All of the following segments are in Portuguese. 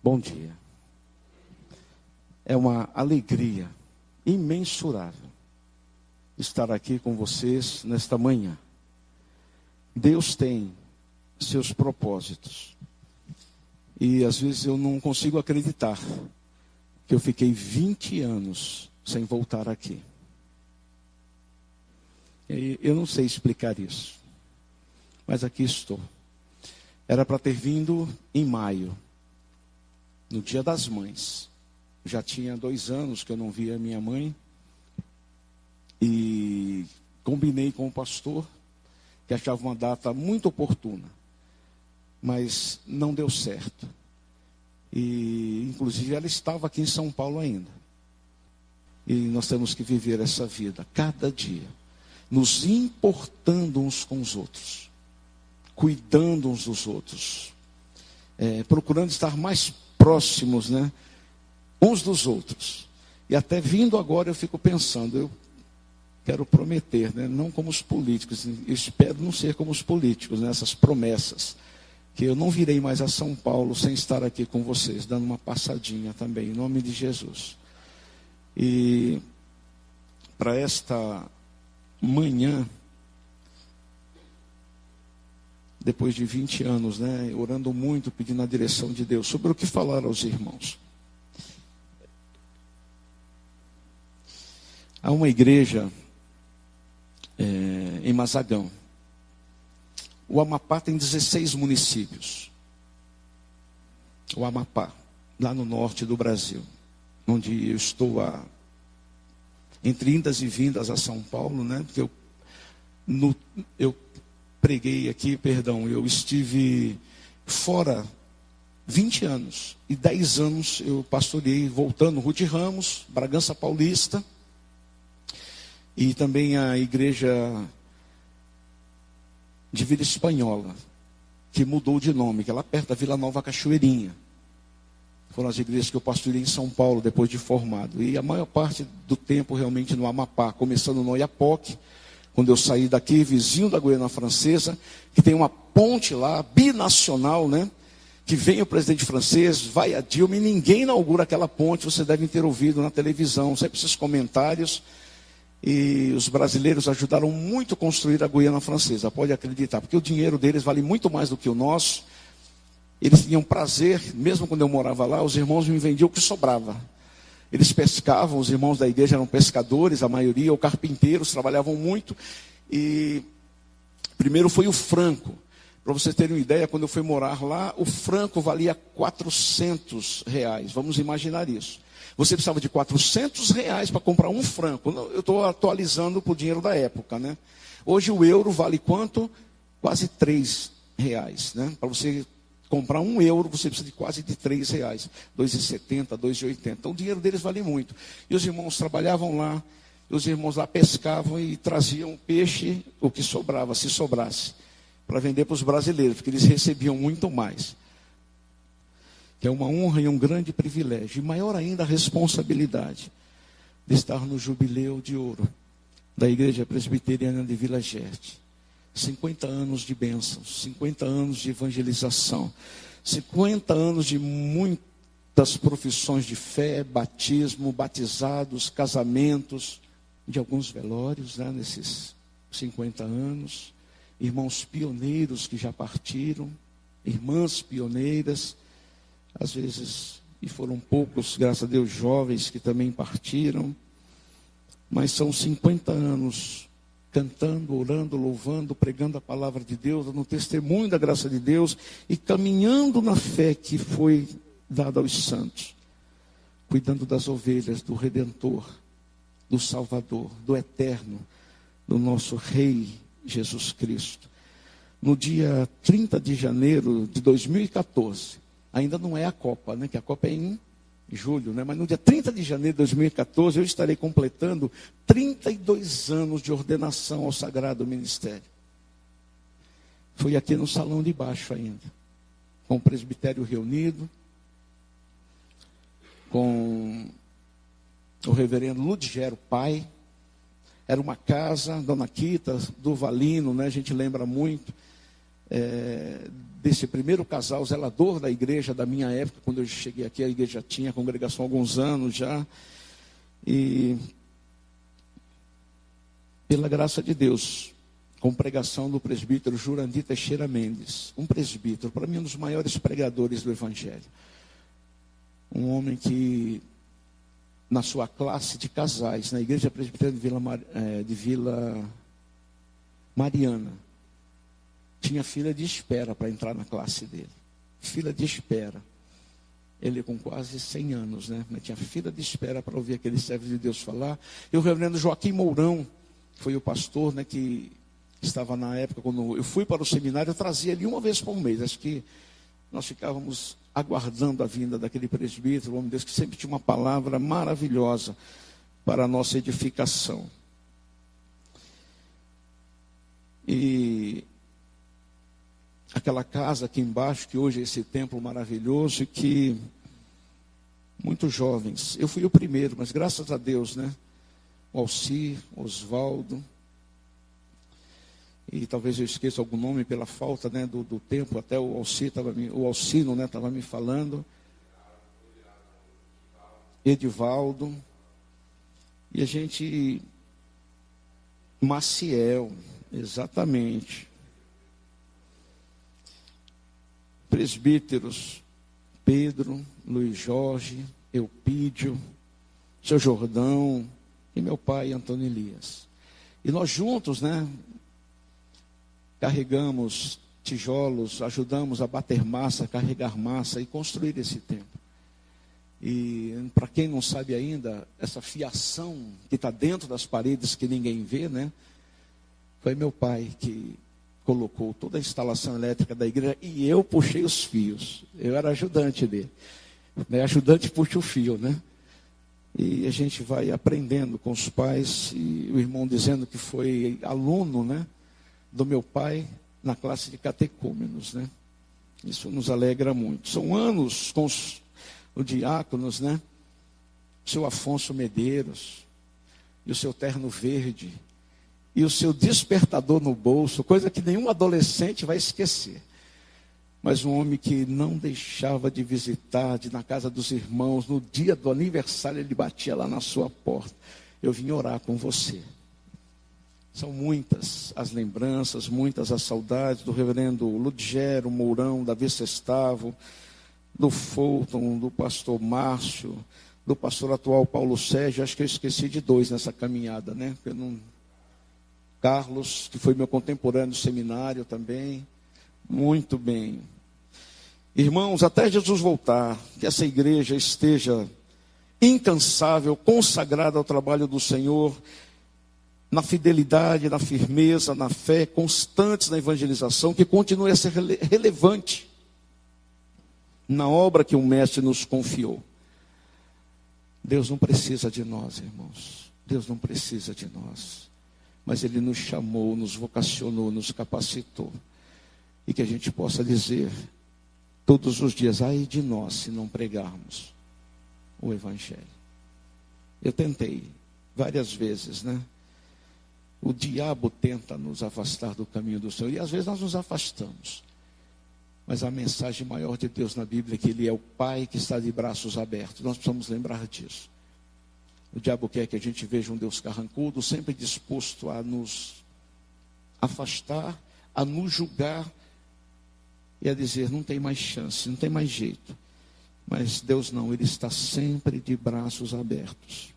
Bom dia. É uma alegria imensurável estar aqui com vocês nesta manhã. Deus tem seus propósitos. E às vezes eu não consigo acreditar que eu fiquei 20 anos sem voltar aqui. E eu não sei explicar isso, mas aqui estou. Era para ter vindo em maio, no Dia das Mães. Já tinha 2 anos que eu não via minha mãe. E combinei com o pastor, que achava uma data muito oportuna. Mas não deu certo. E, inclusive, ela estava aqui em São Paulo ainda. E nós temos que viver essa vida, cada dia, nos importando uns com os outros, cuidando uns dos outros, procurando estar mais próximos, né, uns dos outros. E até vindo agora eu fico pensando, eu quero prometer, né, não como os políticos, eu espero não ser como os políticos, né, essas promessas, que eu não virei mais a São Paulo sem estar aqui com vocês, dando uma passadinha também, em nome de Jesus. E para esta manhã, depois de 20 anos, né, orando muito, pedindo a direção de Deus, sobre o que falar aos irmãos. Há uma igreja em Mazagão. O Amapá tem 16 municípios. O Amapá, lá no norte do Brasil, onde eu estou entre indas e vindas a São Paulo, né? Porque eu preguei aqui, eu estive fora 20 anos. E 10 anos eu pastoreei, voltando, Rude Ramos, Bragança Paulista. E também a igreja de Vila Espanhola, que mudou de nome, que é lá perto da Vila Nova Cachoeirinha. Foram as igrejas que eu pastorei em São Paulo, depois de formado. E a maior parte do tempo realmente no Amapá, começando no Oiapoque, quando eu saí daqui, vizinho da Guiana Francesa, que tem uma ponte lá, binacional, né? Que vem o presidente francês, vai a Dilma, e ninguém inaugura aquela ponte, vocês devem ter ouvido na televisão, sempre esses comentários. E os brasileiros ajudaram muito a construir a Guiana Francesa, pode acreditar, porque o dinheiro deles vale muito mais do que o nosso. Eles tinham prazer, mesmo quando eu morava lá, os irmãos me vendiam o que sobrava. Eles pescavam, os irmãos da igreja eram pescadores, a maioria, ou carpinteiros, trabalhavam muito. E primeiro foi o franco. Para vocês terem uma ideia, quando eu fui morar lá, o franco valia R$400. Vamos imaginar isso. Você precisava de R$400 para comprar um franco. Eu estou atualizando para o dinheiro da época, né? Hoje o euro vale quanto? Quase R$3, né? Para você comprar €1, você precisa de quase de R$3, R$2,70, R$2,80. Então o dinheiro deles vale muito. E os irmãos trabalhavam lá, os irmãos lá pescavam e traziam peixe, o que sobrava, se sobrasse, para vender para os brasileiros, porque eles recebiam muito mais. Que é uma honra e um grande privilégio, e maior ainda a responsabilidade de estar no jubileu de ouro da Igreja Presbiteriana de Vila Gerte. 50 anos de bênçãos, 50 anos de evangelização, 50 anos de muitas profissões de fé, batismo, batizados, casamentos, de alguns velórios, né, nesses 50 anos, irmãos pioneiros que já partiram, irmãs pioneiras, às vezes, e foram poucos, graças a Deus, jovens que também partiram, mas são 50 anos cantando, orando, louvando, pregando a palavra de Deus, dando testemunho da graça de Deus e caminhando na fé que foi dada aos santos, cuidando das ovelhas do Redentor, do Salvador, do Eterno, do nosso Rei Jesus Cristo. No dia 30 de janeiro de 2014, ainda não é a Copa, né? Que a Copa é em julho, né? Mas no dia 30 de janeiro de 2014, eu estarei completando 32 anos de ordenação ao Sagrado Ministério. Foi aqui no salão de baixo ainda, com o presbitério reunido, com o reverendo Ludgero pai. Era uma casa, Dona Quita, do Valino, né? A gente lembra muito. desse primeiro casal, zelador da igreja da minha época. Quando eu cheguei aqui, a igreja tinha congregação há alguns anos já. E pela graça de Deus, com pregação do presbítero Jurandir Teixeira Mendes, um presbítero, para mim um dos maiores pregadores do Evangelho. Um homem que, na sua classe de casais, na igreja presbiteriana de Vila Mariana, tinha fila de espera para entrar na classe dele. Fila de espera. Ele com quase 100 anos, né? Mas tinha fila de espera para ouvir aquele servo de Deus falar. E o reverendo Joaquim Mourão, que foi o pastor, né, que estava na época, quando eu fui para o seminário, eu trazia ele uma vez por mês. Acho que nós ficávamos aguardando a vinda daquele presbítero, o homem de Deus, que sempre tinha uma palavra maravilhosa para a nossa edificação. E aquela casa aqui embaixo, que hoje é esse templo maravilhoso, e que muitos jovens, eu fui o primeiro, mas graças a Deus, né? O Alci, Osvaldo, e talvez eu esqueça algum nome pela falta, né, do tempo, até o Alcino, né, estava me falando, Edivaldo, e a gente, Maciel, exatamente, presbíteros, Pedro, Luiz Jorge, Eupídio, seu Jordão, e meu pai, Antônio Elias. E nós juntos, né, carregamos tijolos, ajudamos a bater massa, carregar massa e construir esse templo. E para quem não sabe ainda, essa fiação que está dentro das paredes que ninguém vê, né, foi meu pai que colocou toda a instalação elétrica da igreja e eu puxei os fios. Eu era ajudante dele. Ajudante puxa o fio, né? E a gente vai aprendendo com os pais, e o irmão dizendo que foi aluno, né, do meu pai na classe de catecúmenos, né? Isso nos alegra muito. São anos com os diáconos, né? O seu Afonso Medeiros, e o seu terno verde, e o seu despertador no bolso, coisa que nenhum adolescente vai esquecer. Mas um homem que não deixava de visitar, de ir na casa dos irmãos, no dia do aniversário ele batia lá na sua porta. Eu vim orar com você. São muitas as lembranças, muitas as saudades do reverendo Ludgero Mourão, Davi Sestavo, do Fulton, do pastor Márcio, do pastor atual Paulo Sérgio. Acho que eu esqueci de 2 nessa caminhada, né? Carlos, que foi meu contemporâneo no seminário também. Muito bem. Irmãos, até Jesus voltar, que essa igreja esteja incansável, consagrada ao trabalho do Senhor, na fidelidade, na firmeza, na fé, constantes na evangelização, que continue a ser relevante na obra que o Mestre nos confiou. Deus não precisa de nós, irmãos. Deus não precisa de nós. Mas Ele nos chamou, nos vocacionou, nos capacitou. E que a gente possa dizer todos os dias: ai de nós se não pregarmos o Evangelho. Eu tentei várias vezes, né? O diabo tenta nos afastar do caminho do Senhor, e às vezes nós nos afastamos. Mas a mensagem maior de Deus na Bíblia é que Ele é o Pai que está de braços abertos. Nós precisamos lembrar disso. O diabo quer que a gente veja um Deus carrancudo, sempre disposto a nos afastar, a nos julgar e a dizer: não tem mais chance, não tem mais jeito. Mas Deus não, Ele está sempre de braços abertos.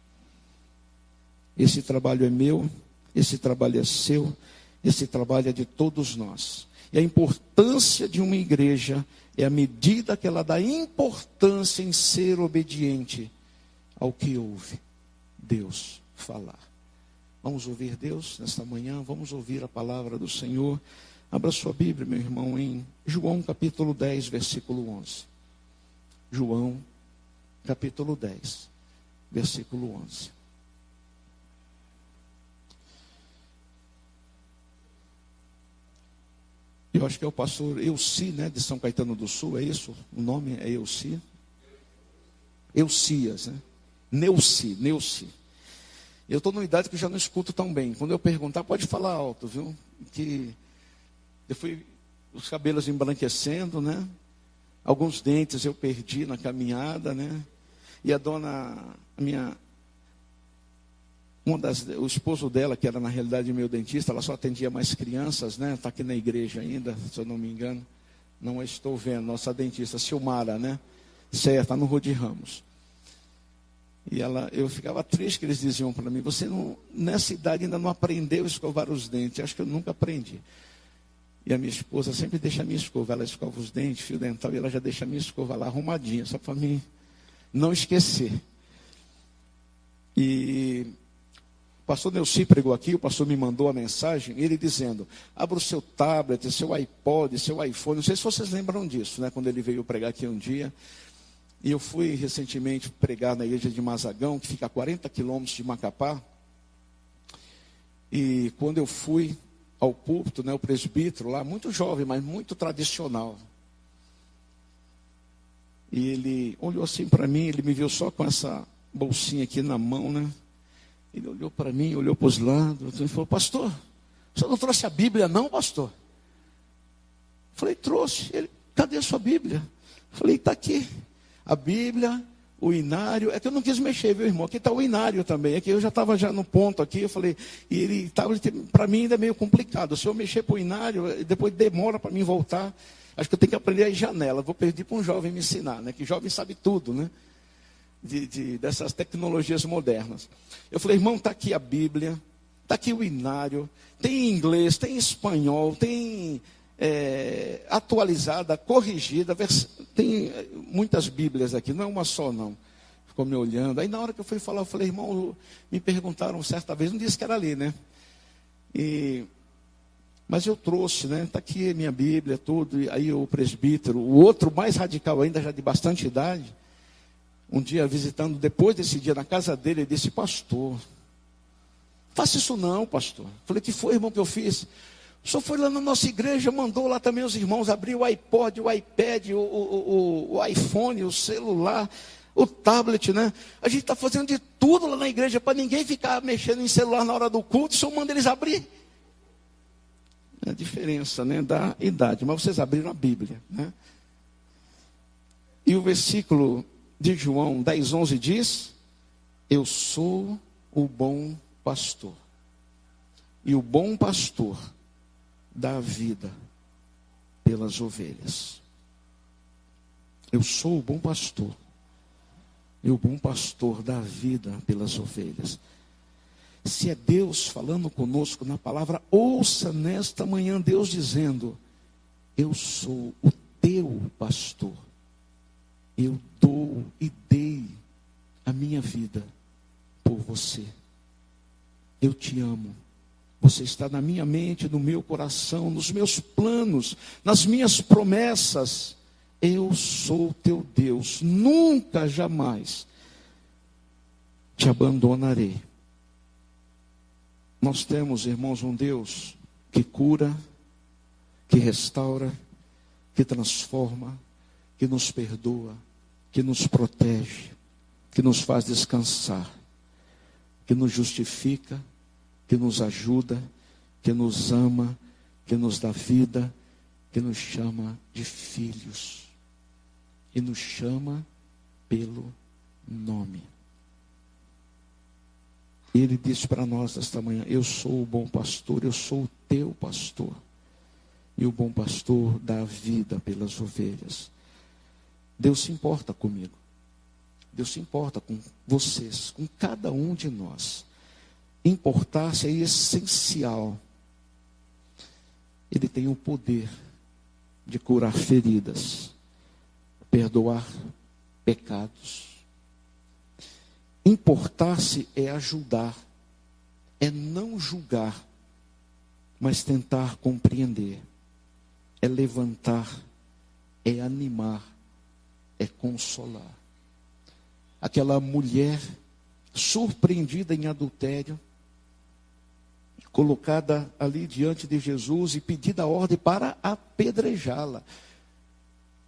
Esse trabalho é meu, esse trabalho é seu, esse trabalho é de todos nós. E a importância de uma igreja é a medida que ela dá importância em ser obediente ao que ouve Deus falar. Vamos ouvir Deus nesta manhã, vamos ouvir a palavra do Senhor. Abra sua Bíblia, meu irmão, em João capítulo 10, versículo 11. João capítulo 10, versículo 11. Eu acho que é o pastor Euci, né, de São Caetano do Sul, é isso? O nome é Euci? Eucias, né? Neuci. Eu estou numa idade que eu já não escuto tão bem. Quando eu perguntar, pode falar alto, viu? Que eu fui os cabelos embranquecendo, né? Alguns dentes eu perdi na caminhada, né? E a o esposo dela, que era na realidade meu dentista, ela só atendia mais crianças, né? Está aqui na igreja ainda, se eu não me engano. Não a estou vendo, nossa dentista, Silmara, né? Certo, está no Rodi Ramos. E eu ficava triste que eles diziam para mim, você não, nessa idade ainda não aprendeu a escovar os dentes. Acho que eu nunca aprendi. E a minha esposa sempre deixa a minha escova, ela escova os dentes, fio dental, e ela já deixa a minha escova lá arrumadinha, só para mim não esquecer. E o pastor Neuci pregou aqui, o pastor me mandou a mensagem, ele dizendo, abra o seu tablet, seu iPod, seu iPhone, não sei se vocês lembram disso, né, quando ele veio pregar aqui um dia. E eu fui recentemente pregar na igreja de Mazagão, que fica a 40 quilômetros de Macapá. E quando eu fui ao púlpito, né, o presbítero lá, muito jovem, mas muito tradicional. E ele olhou assim para mim, ele me viu só com essa bolsinha aqui na mão, né? Ele olhou para mim, olhou para os lados, e falou, pastor, o senhor não trouxe a Bíblia não, pastor? Eu falei, trouxe. Ele, cadê a sua Bíblia? Eu falei, está aqui. A Bíblia, o inário, é que eu não quis mexer, viu, irmão? Aqui está o inário também, é que eu já estava no ponto aqui, eu falei, e ele estava, para mim ainda é meio complicado, se eu mexer para o inário, depois demora para mim voltar, acho que eu tenho que aprender a ir janela, vou pedir para um jovem me ensinar, né? Que jovem sabe tudo, né? Dessas tecnologias modernas. Eu falei, irmão, está aqui a Bíblia, está aqui o inário, tem em inglês, tem em espanhol, tem... atualizada, corrigida, tem muitas Bíblias aqui, não é uma só não, ficou me olhando, aí na hora que eu fui falar, eu falei, irmão, me perguntaram certa vez, não disse que era ali, né, mas eu trouxe, né, está aqui a minha Bíblia, tudo, e aí o presbítero, o outro mais radical ainda, já de bastante idade, um dia visitando, depois desse dia na casa dele, ele disse, pastor, faça isso não, pastor, eu falei, que foi, irmão, que eu fiz? O senhor foi lá na nossa igreja, mandou lá também os irmãos abrir o iPod, o iPad, o iPhone, o celular, o tablet, né? A gente está fazendo de tudo lá na igreja para ninguém ficar mexendo em celular na hora do culto, o senhor manda eles abrir. É a diferença, né, da idade, mas vocês abriram a Bíblia, né? E o versículo de João 10:11 diz, eu sou o bom pastor. E o bom pastor dá a vida pelas ovelhas. Eu sou o bom pastor. E o bom pastor dá a vida pelas ovelhas. Se é Deus falando conosco na palavra, ouça nesta manhã Deus dizendo, eu sou o teu pastor. Eu dou e dei a minha vida por você. Eu te amo. Você está na minha mente, no meu coração, nos meus planos, nas minhas promessas. Eu sou teu Deus, nunca, jamais te abandonarei. Nós temos, irmãos, um Deus que cura, que restaura, que transforma, que nos perdoa, que nos protege, que nos faz descansar, que nos justifica, que nos ajuda, que nos ama, que nos dá vida, que nos chama de filhos. E nos chama pelo nome. Ele disse para nós esta manhã, eu sou o bom pastor, eu sou o teu pastor. E o bom pastor dá a vida pelas ovelhas. Deus se importa comigo. Deus se importa com vocês, com cada um de nós. Importar-se é essencial. Ele tem o poder de curar feridas, perdoar pecados. Importar-se é ajudar, é não julgar, mas tentar compreender, é levantar, é animar, é consolar. Aquela mulher surpreendida em adultério, colocada ali diante de Jesus e pedida a ordem para apedrejá-la.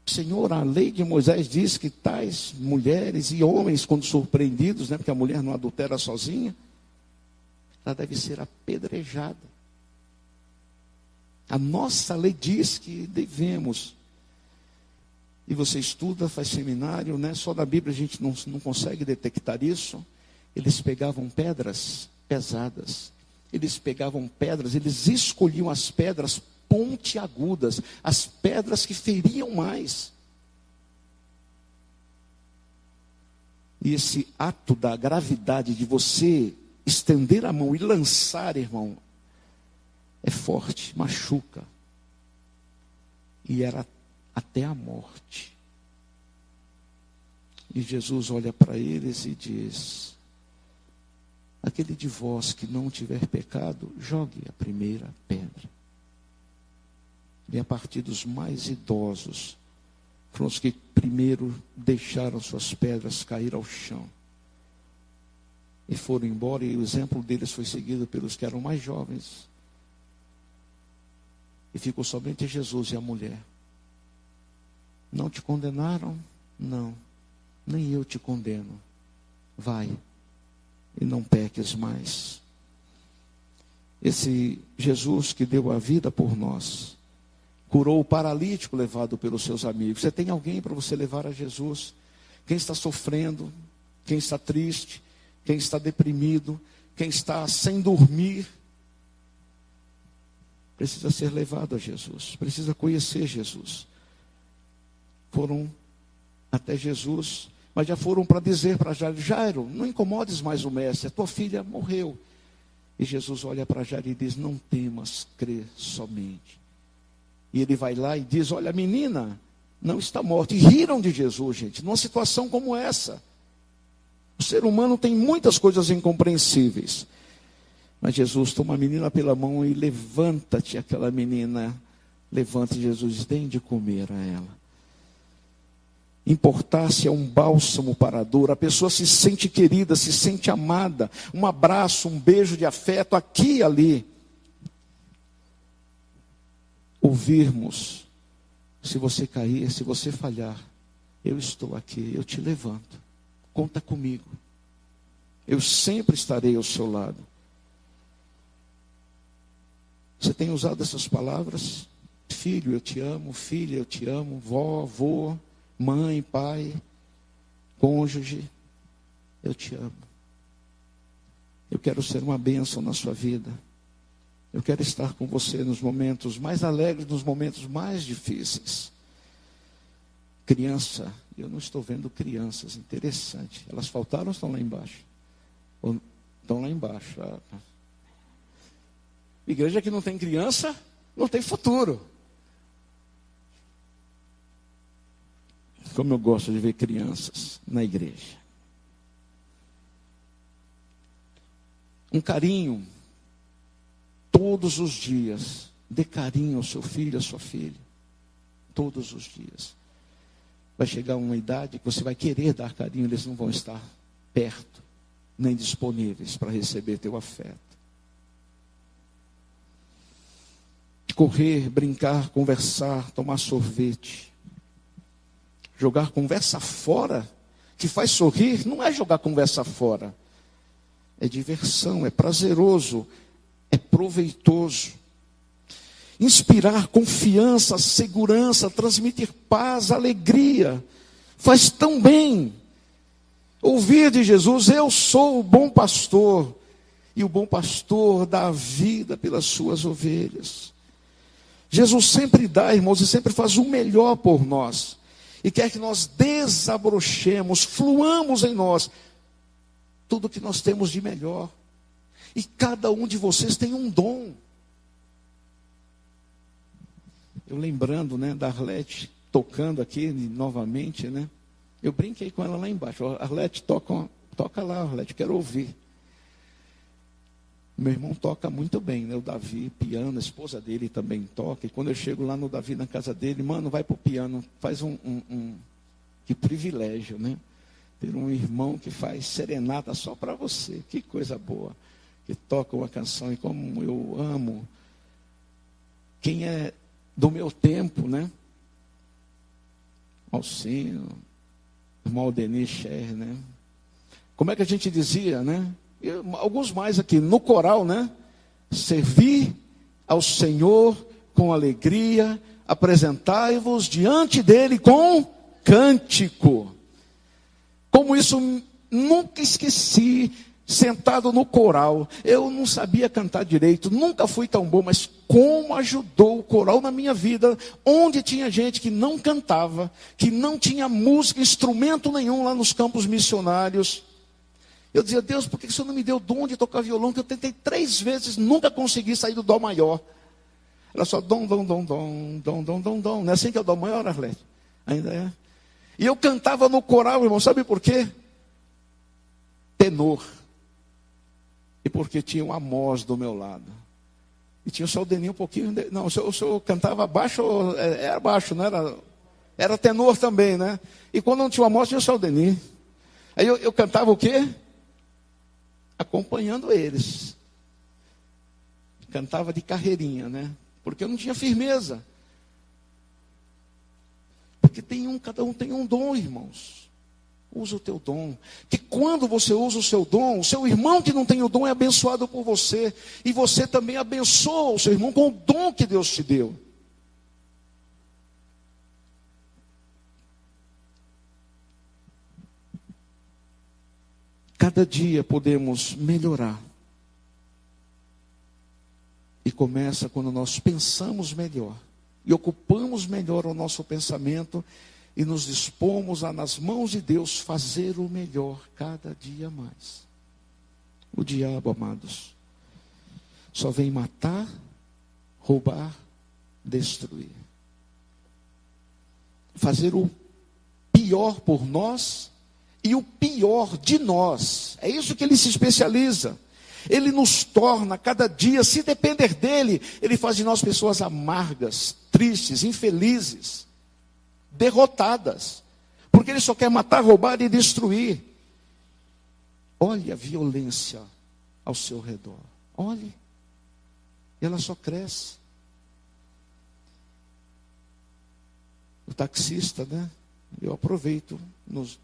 Senhor, a lei de Moisés diz que tais mulheres e homens, quando surpreendidos, né, porque a mulher não adultera sozinha, ela deve ser apedrejada. A nossa lei diz que devemos. E você estuda, faz seminário, né? Só na Bíblia a gente não consegue detectar isso. Eles pegavam pedras pesadas. Eles pegavam pedras, eles escolhiam as pedras pontiagudas, as pedras que feriam mais. E esse ato da gravidade de você estender a mão e lançar, irmão, é forte, machuca. E era até a morte. E Jesus olha para eles e diz: aquele de vós que não tiver pecado, jogue a primeira pedra. E a partir dos mais idosos, foram os que primeiro deixaram suas pedras cair ao chão. E foram embora, e o exemplo deles foi seguido pelos que eram mais jovens. E ficou somente Jesus e a mulher. Não te condenaram? Não. Nem eu te condeno. Vai e não peques mais. Esse Jesus que deu a vida por nós, curou o paralítico levado pelos seus amigos. Você tem alguém para você levar a Jesus? Quem está sofrendo, quem está triste, quem está deprimido, quem está sem dormir, precisa ser levado a Jesus, precisa conhecer Jesus. Foram até Jesus, mas já foram para dizer para Jairo: Jairo, não incomodes mais o mestre, a tua filha morreu. E Jesus olha para Jairo e diz: não temas, crê somente. E ele vai lá e diz: olha, a menina não está morta. E riram de Jesus, gente, numa situação como essa. O ser humano tem muitas coisas incompreensíveis. Mas Jesus toma a menina pela mão e levanta-te. Aquela menina levanta, e Jesus diz: deem de comer a ela. Importar-se é um bálsamo para a dor. A pessoa se sente querida, se sente amada. Um abraço, um beijo de afeto aqui e ali. Ouvirmos: se você cair, se você falhar, eu estou aqui, eu te levanto. Conta comigo. Eu sempre estarei ao seu lado. Você tem usado essas palavras? Filho, eu te amo. Filha, eu te amo. Vó, avô, mãe, pai, cônjuge, eu te amo. Eu quero ser uma bênção na sua vida. Eu quero estar com você nos momentos mais alegres, nos momentos mais difíceis. Criança, eu não estou vendo crianças, interessante. Elas faltaram ou estão lá embaixo? Ou estão lá embaixo? Igreja que não tem criança, não tem futuro. Como eu gosto de ver crianças na igreja. Um carinho, todos os dias. Dê carinho ao seu filho, à sua filha. Todos os dias. Vai chegar uma idade que você vai querer dar carinho, eles não vão estar perto, nem disponíveis para receber teu afeto. Correr, brincar, conversar, tomar sorvete. Jogar conversa fora, que faz sorrir, não é jogar conversa fora. É diversão, é prazeroso, é proveitoso. Inspirar confiança, segurança, transmitir paz, alegria. Faz tão bem. Ouvir de Jesus: eu sou o bom pastor. E o bom pastor dá a vida pelas suas ovelhas. Jesus sempre dá, irmãos, e sempre faz o melhor por nós. E quer que nós desabrochemos, fluamos em nós tudo que nós temos de melhor. E cada um de vocês tem um dom. Eu lembrando, né, da Arlete tocando aqui novamente, né? Eu brinquei com ela lá embaixo. Arlete, toca lá, Arlete, quero ouvir. Meu irmão toca muito bem, né? O Davi, piano, a esposa dele também toca. E quando eu chego lá no Davi, na casa dele, mano, vai pro piano, faz que privilégio, né? Ter um irmão que faz serenata só para você. Que coisa boa. Que toca uma canção, e como eu amo. Quem é do meu tempo, né? Alcino, irmão Denis Cher, né? Como é que a gente dizia, né? Alguns mais aqui, no coral, né? Servir ao Senhor com alegria, apresentai-vos diante dele com cântico. Como isso nunca esqueci, sentado no coral, eu não sabia cantar direito, nunca fui tão bom, mas como ajudou o coral na minha vida, onde tinha gente que não cantava, que não tinha música, instrumento nenhum lá nos campos missionários. Eu dizia: Deus, por que o Senhor não me deu o dom de tocar violão, que eu tentei 3 vezes, nunca consegui sair do dó maior. Era só dom, dom, dom, dom, dom, dom, dom, dom. Não é assim que é o dó maior, Arlete? Ainda é. E eu cantava no coral, irmão, sabe por quê? Tenor. E porque tinha um Amós do meu lado. E tinha o seu Deninho um pouquinho. Não, o senhor cantava baixo, era baixo, não era? Era tenor também, né? E quando não tinha o Amós, tinha o seu Deninho. Aí eu cantava o quê? Acompanhando eles. Cantava de carreirinha, né? Porque eu não tinha firmeza. Porque cada um tem um dom, irmãos. Usa o teu dom. Que quando você usa o seu dom, o seu irmão que não tem o dom é abençoado por você. E você também abençoa o seu irmão com o dom que Deus te deu. Cada dia podemos melhorar. E começa quando nós pensamos melhor. E ocupamos melhor o nosso pensamento. E nos dispomos a, nas mãos de Deus, fazer o melhor cada dia mais. O diabo, amados, só vem matar, roubar, destruir. Fazer o pior por nós e o pior de nós. É isso que ele se especializa. Ele nos torna cada dia, se depender dele, ele faz de nós pessoas amargas, tristes, infelizes, derrotadas, porque ele só quer matar, roubar e destruir. Olhe a violência ao seu redor, olhe, ela só cresce. O taxista, né? Eu aproveito nos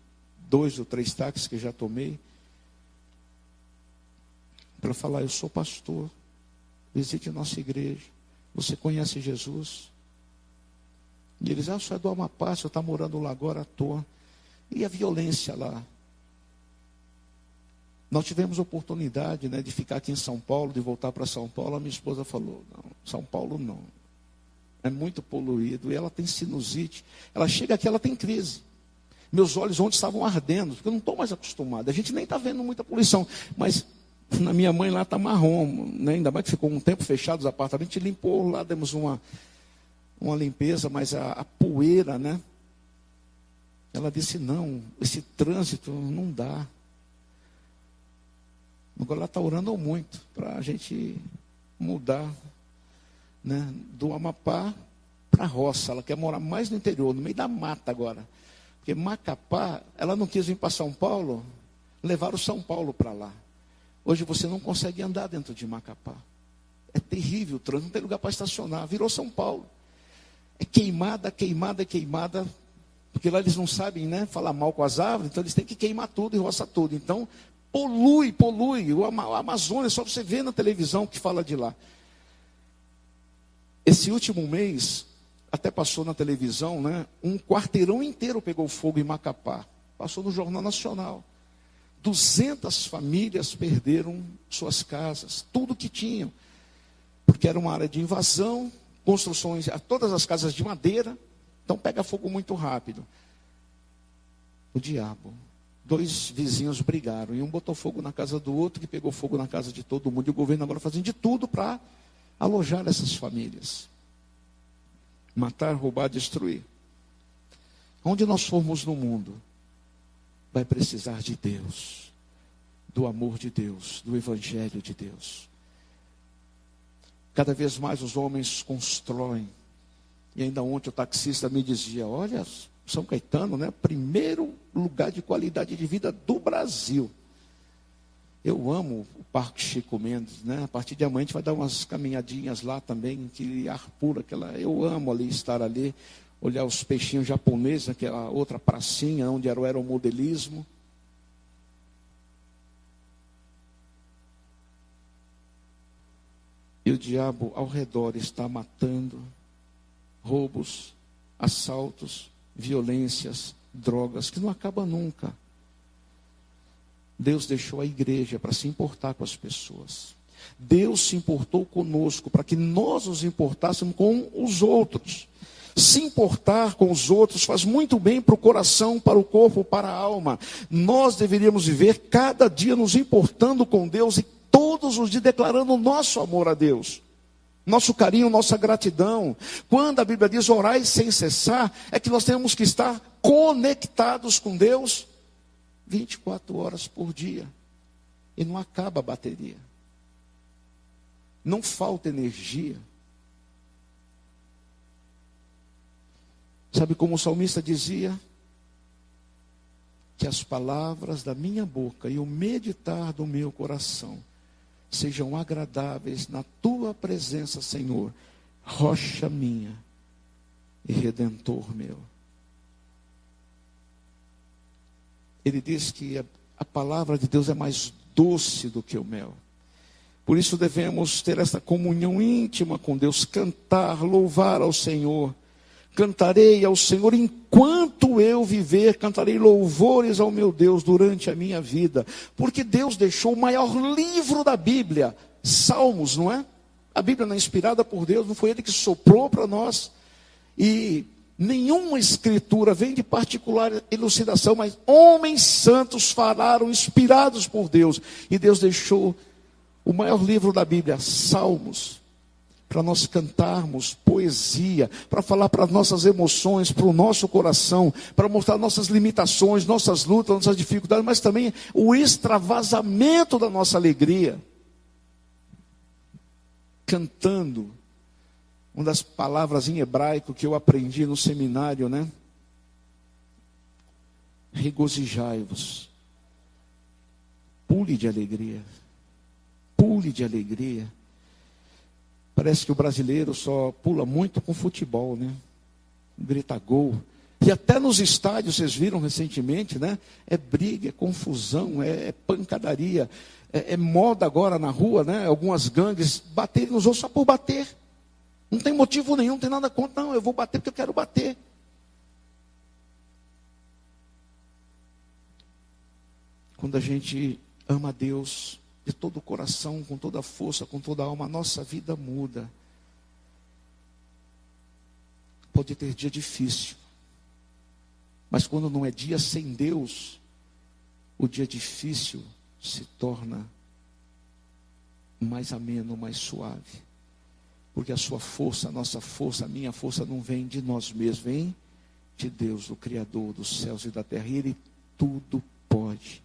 2 ou 3 táxis que já tomei para falar: eu sou pastor, visite nossa igreja, você conhece Jesus? E eles: o senhor é do Amapá, o senhor está morando lá agora à toa. E a violência lá? Nós tivemos oportunidade, né, de ficar aqui em São Paulo, de voltar para São Paulo. A minha esposa falou: não, São Paulo não. É muito poluído. E ela tem sinusite. Ela chega aqui, ela tem crise. Meus olhos ontem estavam ardendo, porque eu não estou mais acostumado. A gente nem está vendo muita poluição. Mas na minha mãe lá está marrom, né? Ainda mais que ficou um tempo fechado os apartamentos. A gente limpou lá, demos uma limpeza, mas a poeira, né? Ela disse: não, esse trânsito não dá. Agora ela está orando muito para a gente mudar, né, do Amapá para a roça. Ela quer morar mais no interior, no meio da mata agora. Porque Macapá, ela não quis vir para São Paulo, levaram São Paulo para lá. Hoje você não consegue andar dentro de Macapá. É terrível o trânsito, não tem lugar para estacionar. Virou São Paulo. É queimada, queimada, queimada. Porque lá eles não sabem, né, falar mal com as árvores, então eles têm que queimar tudo e roçar tudo. Então, polui. O Amazônia, só você vê na televisão que fala de lá. Esse último mês, até passou na televisão, né, um quarteirão inteiro pegou fogo em Macapá. Passou no Jornal Nacional. 200 famílias perderam suas casas, tudo que tinham. Porque era uma área de invasão, construções, todas as casas de madeira. Então pega fogo muito rápido. O diabo. 2 vizinhos brigaram. E um botou fogo na casa do outro, que pegou fogo na casa de todo mundo. E o governo agora fazendo de tudo para alojar essas famílias. Matar, roubar, destruir. Onde nós formos no mundo, vai precisar de Deus. Do amor de Deus, do Evangelho de Deus. Cada vez mais os homens constroem. E ainda ontem o taxista me dizia: olha, São Caetano, né, primeiro lugar de qualidade de vida do Brasil. Eu amo o Parque Chico Mendes, né? A partir de amanhã a gente vai dar umas caminhadinhas lá também, que ar puro, eu amo ali estar ali, olhar os peixinhos japoneses, aquela outra pracinha onde era o aeromodelismo. E o diabo ao redor está matando, roubos, assaltos, violências, drogas, que não acaba nunca. Deus deixou a igreja para se importar com as pessoas. Deus se importou conosco para que nós nos importássemos com os outros. Se importar com os outros faz muito bem para o coração, para o corpo, para a alma. Nós deveríamos viver cada dia nos importando com Deus e todos os dias declarando o nosso amor a Deus. Nosso carinho, nossa gratidão. Quando a Bíblia diz orai sem cessar, é que nós temos que estar conectados com Deus 24 horas por dia. E não acaba a bateria. Não falta energia. Sabe como o salmista dizia? Que as palavras da minha boca e o meditar do meu coração sejam agradáveis na tua presença, Senhor, rocha minha e redentor meu. Ele diz que a palavra de Deus é mais doce do que o mel. Por isso devemos ter essa comunhão íntima com Deus, cantar, louvar ao Senhor. Cantarei ao Senhor enquanto eu viver, cantarei louvores ao meu Deus durante a minha vida. Porque Deus deixou o maior livro da Bíblia, Salmos, não é? A Bíblia não é inspirada por Deus, não foi Ele que soprou para nós. E nenhuma escritura vem de particular elucidação, mas homens santos falaram, inspirados por Deus. E Deus deixou o maior livro da Bíblia, Salmos, para nós cantarmos poesia, para falar para as nossas emoções, para o nosso coração, para mostrar nossas limitações, nossas lutas, nossas dificuldades, mas também o extravasamento da nossa alegria. Cantando, uma das palavras em hebraico que eu aprendi no seminário, né? Regozijai-vos. Pule de alegria. Pule de alegria. Parece que o brasileiro só pula muito com futebol, né? Grita gol. E até nos estádios, vocês viram recentemente, né? É briga, é confusão, é pancadaria. É moda agora na rua, né? Algumas gangues baterem nos outros só por bater. Não tem motivo nenhum, não tem nada contra. Não, eu vou bater porque eu quero bater. Quando a gente ama a Deus de todo o coração, com toda a força, com toda a alma, a nossa vida muda. Pode ter dia difícil, mas quando não é dia sem Deus, o dia difícil se torna mais ameno, mais suave. Porque a sua força, a nossa força, a minha força não vem de nós mesmos, vem de Deus, o Criador dos céus e da terra. E Ele tudo pode.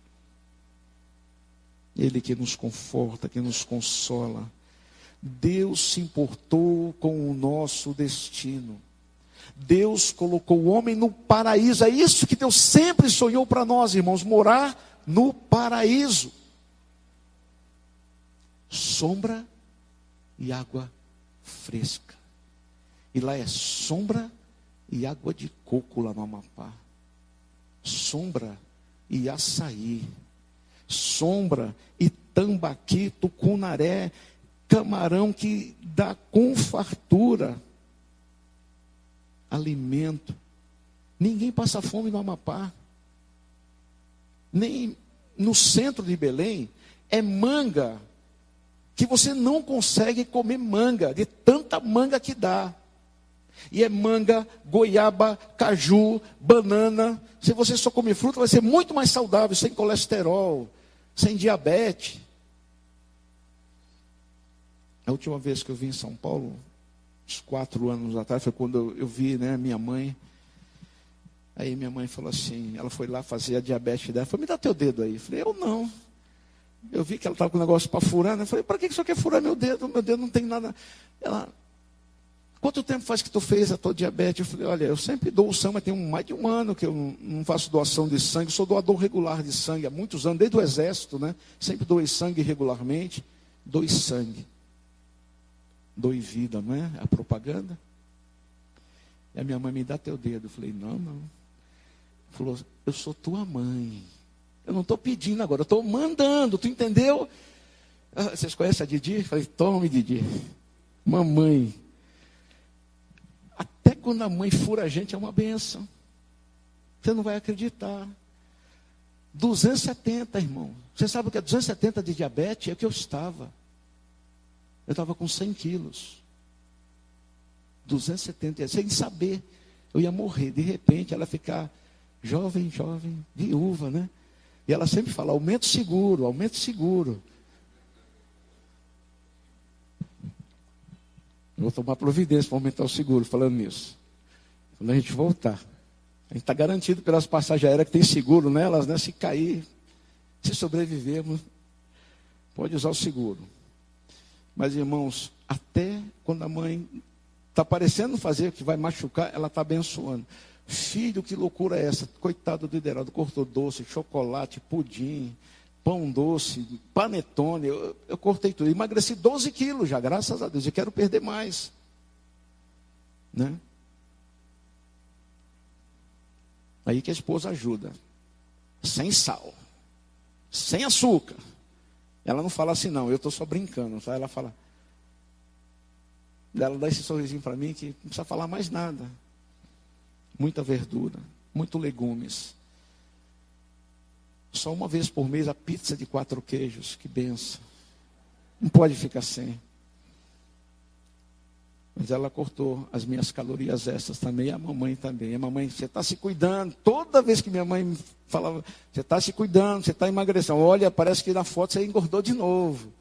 Ele que nos conforta, que nos consola. Deus se importou com o nosso destino. Deus colocou o homem no paraíso. É isso que Deus sempre sonhou para nós, irmãos, morar no paraíso. Sombra e água fresca. E lá é sombra e água de coco lá no Amapá. Sombra e açaí. Sombra e tambaqui, tucunaré, camarão que dá com fartura. Alimento. Ninguém passa fome no Amapá. Nem no centro de Belém. É manga que você não consegue comer manga, de tanta manga que dá. E é manga, goiaba, caju, banana. Se você só comer fruta, vai ser muito mais saudável, sem colesterol, sem diabetes. A última vez que eu vim em São Paulo, uns 4 anos atrás, foi quando eu vi, né, minha mãe. Aí minha mãe falou assim, ela foi lá fazer a diabetes dela, falou, me dá teu dedo aí. Eu falei, eu não. Eu vi que ela estava com um negócio para furar, né? Eu falei, para que você quer furar meu dedo? Meu dedo não tem nada. Ela, quanto tempo faz que tu fez a tua diabetes? Eu falei, olha, eu sempre dou o sangue, mas tem mais de 1 ano que eu não faço doação de sangue. Eu sou doador regular de sangue há muitos anos, desde o exército, né? Sempre doei sangue regularmente. Doe sangue. Doe vida, não é? A propaganda. E a minha mãe me dá teu dedo. Eu falei, não. Falou, eu sou tua mãe. Eu não estou pedindo agora, eu estou mandando, tu entendeu? Vocês conhecem a Didi? Eu falei, tome, Didi. Mamãe. Até quando a mãe fura a gente é uma benção. Você não vai acreditar. 270, irmão. Você sabe o que é 270 de diabetes? É o que eu estava. Eu estava com 100 quilos. 270, sem saber. Eu ia morrer. De repente, ela ficar jovem, viúva, né? E ela sempre fala, aumento seguro, aumento seguro. Eu vou tomar providência para aumentar o seguro, falando nisso. Quando a gente voltar. A gente está garantido pelas passagens aéreas que tem seguro nelas, né? Se cair, se sobrevivermos, pode usar o seguro. Mas, irmãos, até quando a mãe está parecendo fazer o que vai machucar, ela está abençoando. Filho, que loucura é essa? Coitado do Ideraldo, cortou doce, chocolate, pudim, pão doce, panetone. Eu cortei tudo. Emagreci 12 quilos já, graças a Deus. Eu quero perder mais. Né? Aí que a esposa ajuda. Sem sal. Sem açúcar. Ela não fala assim, não. Eu estou só brincando. Tá? Ela fala. Ela dá esse sorrisinho para mim que não precisa falar mais nada. Muita verdura. Muito legumes. Só uma vez por mês a pizza de 4 queijos. Que benção. Não pode ficar sem. Mas ela cortou as minhas calorias extras também, e a mamãe também. A mamãe, você está se cuidando. Toda vez que minha mãe falava, você está se cuidando, você está emagrecendo. Olha, parece que na foto você engordou de novo.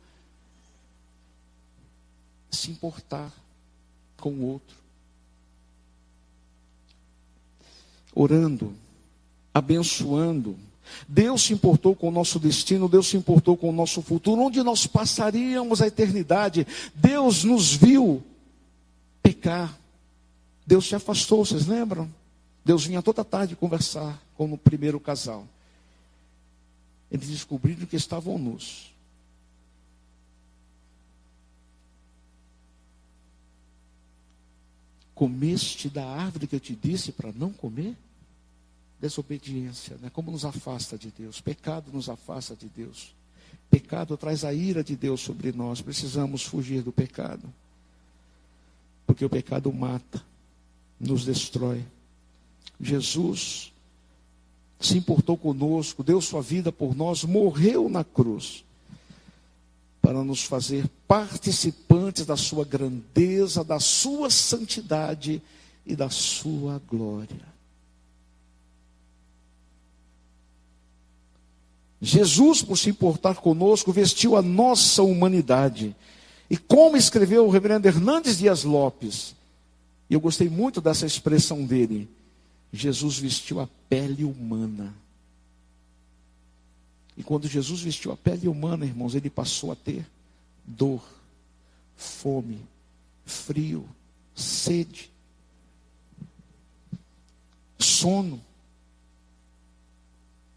Se importar com o outro. Orando, abençoando. Deus se importou com o nosso destino, Deus se importou com o nosso futuro, onde nós passaríamos a eternidade. Deus nos viu pecar. Deus se afastou, vocês lembram? Deus vinha toda tarde conversar com o primeiro casal. Eles descobriram que estavam nus. Comeste da árvore que eu te disse para não comer? Desobediência, né? Como nos afasta de Deus. Pecado nos afasta de Deus. Pecado traz a ira de Deus sobre nós. Precisamos fugir do pecado. Porque o pecado mata, nos destrói. Jesus se importou conosco, deu sua vida por nós, morreu na cruz, para nos fazer participantes da sua grandeza, da sua santidade e da sua glória. Jesus, por se importar conosco, vestiu a nossa humanidade. E como escreveu o reverendo Hernandes Dias Lopes, e eu gostei muito dessa expressão dele, Jesus vestiu a pele humana. E quando Jesus vestiu a pele humana, irmãos, ele passou a ter dor, fome, frio, sede, sono.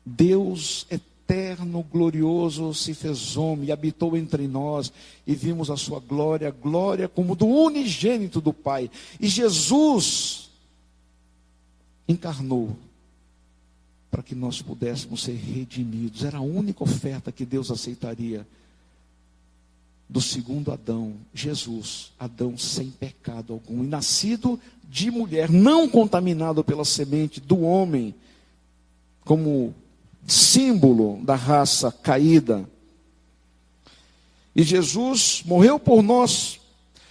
Deus eterno, glorioso, se fez homem e habitou entre nós, e vimos a sua glória, glória como do unigênito do Pai. E Jesus encarnou para que nós pudéssemos ser redimidos. Era a única oferta que Deus aceitaria do segundo Adão, Jesus, Adão sem pecado algum, e nascido de mulher, não contaminado pela semente do homem, como símbolo da raça caída. E Jesus morreu por nós,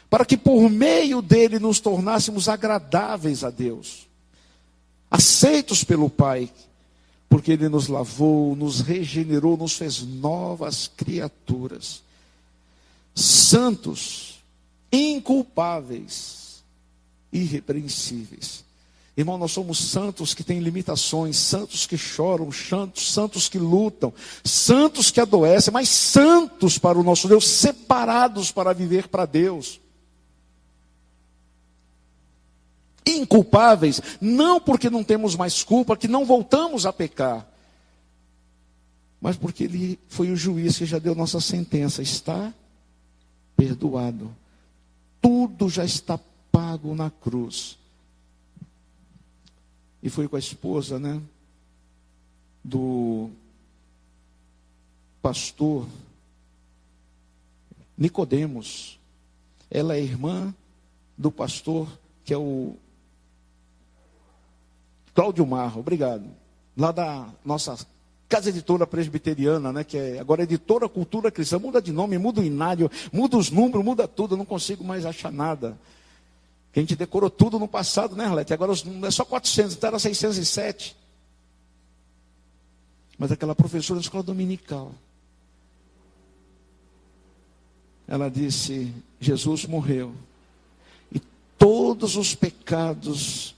para que por meio dele nos tornássemos agradáveis a Deus, aceitos pelo Pai, porque ele nos lavou, nos regenerou, nos fez novas criaturas, santos, inculpáveis, irrepreensíveis. Irmão, nós somos santos que têm limitações, santos que choram, santos que lutam, santos que adoecem, mas santos para o nosso Deus, separados para viver para Deus. Inculpáveis, não porque não temos mais culpa, que não voltamos a pecar, mas porque Ele foi o juiz que já deu nossa sentença, está perdoado. Tudo já está pago na cruz. E foi com a esposa, né, do pastor Nicodemos. Ela é irmã do pastor, que é o Cláudio Marro, obrigado. Lá da nossa Casa Editora Presbiteriana, né, que é agora Editora Cultura Cristã. Muda de nome, muda o inário, muda os números, muda tudo, eu não consigo mais achar nada. Que a gente decorou tudo no passado, né, Arlete? Agora é só 400, então era 607. Mas aquela professora da escola dominical, ela disse, Jesus morreu. E todos os pecados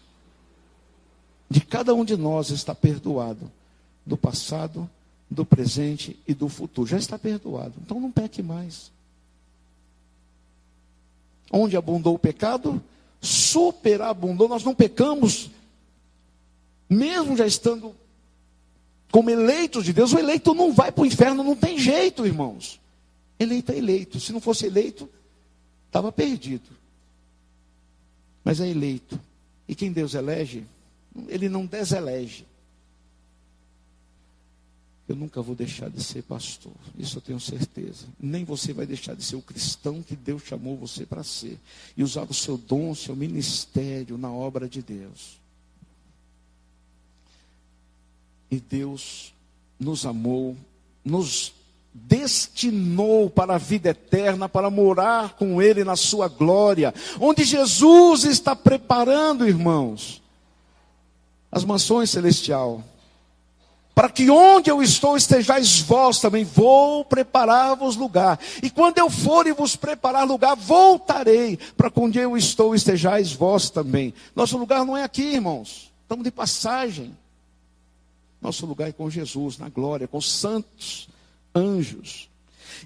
de cada um de nós está perdoado. Do passado, do presente e do futuro. Já está perdoado. Então não peque mais. Onde abundou o pecado, superabundou. Nós não pecamos, mesmo já estando como eleitos de Deus. O eleito não vai para o inferno, não tem jeito, irmãos. Eleito é eleito. Se não fosse eleito, estava perdido. Mas é eleito. E quem Deus elege, Ele não deselege. Eu nunca vou deixar de ser pastor, isso eu tenho certeza. Nem você vai deixar de ser o cristão que Deus chamou você para ser. E usar o seu dom, o seu ministério na obra de Deus. E Deus nos amou, nos destinou para a vida eterna, para morar com Ele na sua glória. Onde Jesus está preparando, irmãos, as mansões celestiais. Para que onde eu estou estejais vós também. Vou preparar-vos lugar. E quando eu for e vos preparar lugar, voltarei. Para que onde eu estou estejais vós também. Nosso lugar não é aqui, irmãos. Estamos de passagem. Nosso lugar é com Jesus, na glória, com os santos anjos.